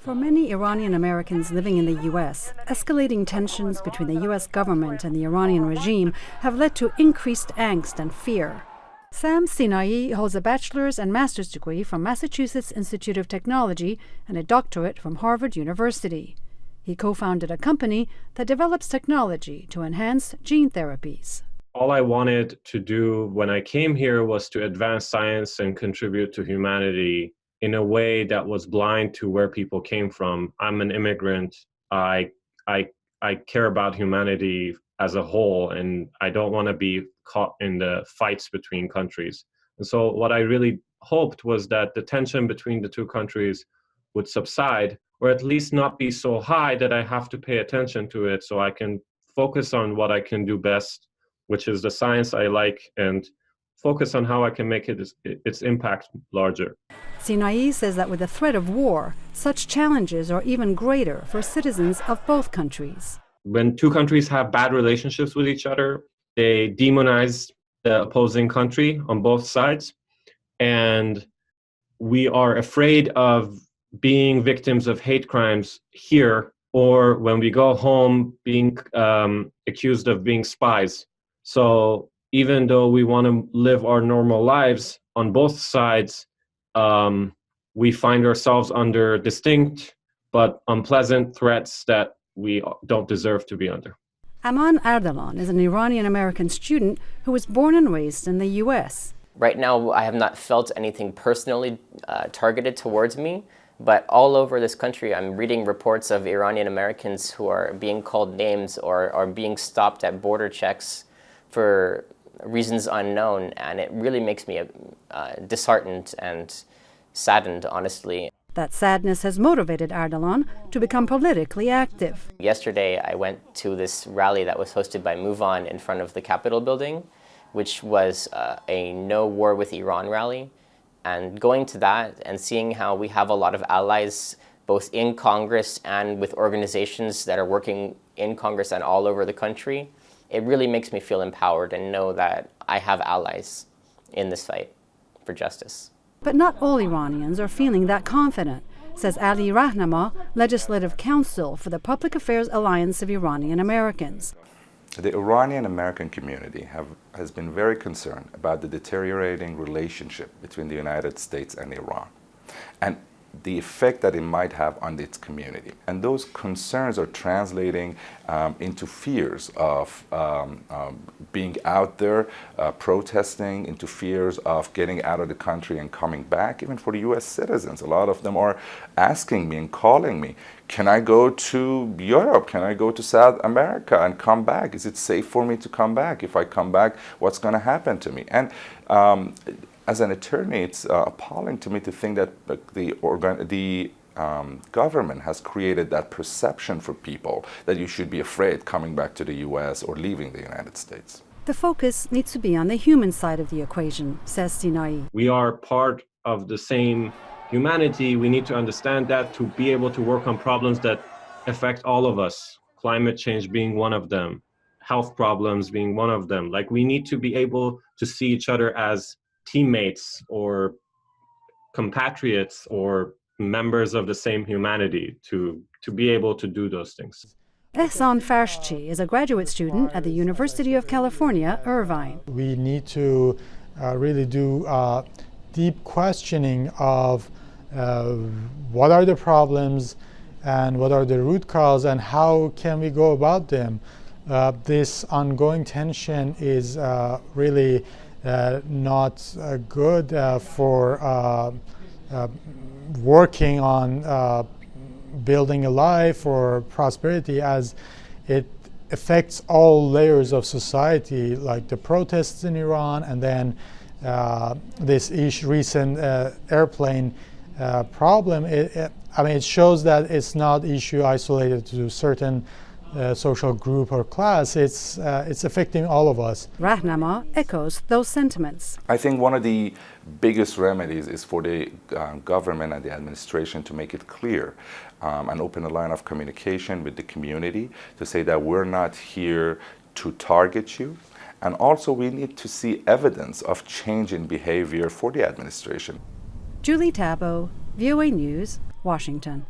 For many Iranian Americans living in the U.S., escalating tensions between the U.S. government and the Iranian regime have led to increased angst and fear. Sam Sinai holds a bachelor's and master's degree from Massachusetts Institute of Technology and a doctorate from Harvard University. He co-founded a company that develops technology to enhance gene therapies. All I wanted to do when I came here was to advance science and contribute to humanity in a way that was blind to where people came from. I'm an immigrant. I care about humanity as a whole, and I don't want to be caught in the fights between countries. And so what I really hoped was that the tension between the two countries would subside, or at least not be so high that I have to pay attention to it, so I can focus on what I can do best, which is the science I like, and focus on how I can make its impact larger. Sinai says that with the threat of war, such challenges are even greater for citizens of both countries. When two countries have bad relationships with each other, they demonize the opposing country on both sides. And we are afraid of being victims of hate crimes here, or when we go home being accused of being spies. So even though we want to live our normal lives on both sides, we find ourselves under distinct but unpleasant threats that we don't deserve to be under. Aman Ardalan is an Iranian-American student who was born and raised in the U.S. Right now, I have not felt anything personally targeted towards me, but all over this country, I'm reading reports of Iranian Americans who are being called names or are being stopped at border checks for reasons unknown, and it really makes me disheartened and saddened, honestly. That sadness has motivated Ardalan to become politically active. Yesterday, I went to this rally that was hosted by Move On in front of the Capitol building, which was a no war with Iran rally. And going to that and seeing how we have a lot of allies both in Congress and with organizations that are working in Congress and all over the country, it really makes me feel empowered and know that I have allies in this fight for justice. But not all Iranians are feeling that confident, says Ali Rahnama, Legislative Counsel for the Public Affairs Alliance of Iranian Americans. The Iranian American community has been very concerned about the deteriorating relationship between the United States and Iran, and the effect that it might have on its community. And those concerns are translating into fears of being out there protesting, into fears of getting out of the country and coming back. Even for the US citizens, a lot of them are asking me and calling me, can I go to Europe? Can I go to South America and come back? Is it safe for me to come back? If I come back, what's going to happen to me? And as an attorney, it's appalling to me to think that the government has created that perception for people that you should be afraid coming back to the US or leaving the United States. The focus needs to be on the human side of the equation, says Sinai. We are part of the same humanity. We need to understand that to be able to work on problems that affect all of us, climate change being one of them, health problems being one of them. Like, we need to be able to see each other as teammates or compatriots or members of the same humanity to be able to do those things. Ehsan Farshchi is a graduate student at the University of California, Irvine. We need to really do deep questioning of what are the problems and what are the root cause and how can we go about them. This ongoing tension is really not good for working on building a life or prosperity, as it affects all layers of society, like the protests in Iran, and then this recent airplane problem. It shows that it's not issue isolated to certain social group or class. It's affecting all of us. Rahnama echoes those sentiments. I think one of the biggest remedies is for the government and the administration to make it clear and open a line of communication with the community to say that we're not here to target you. And also we need to see evidence of change in behavior for the administration. Julie Tabo, VOA News, Washington.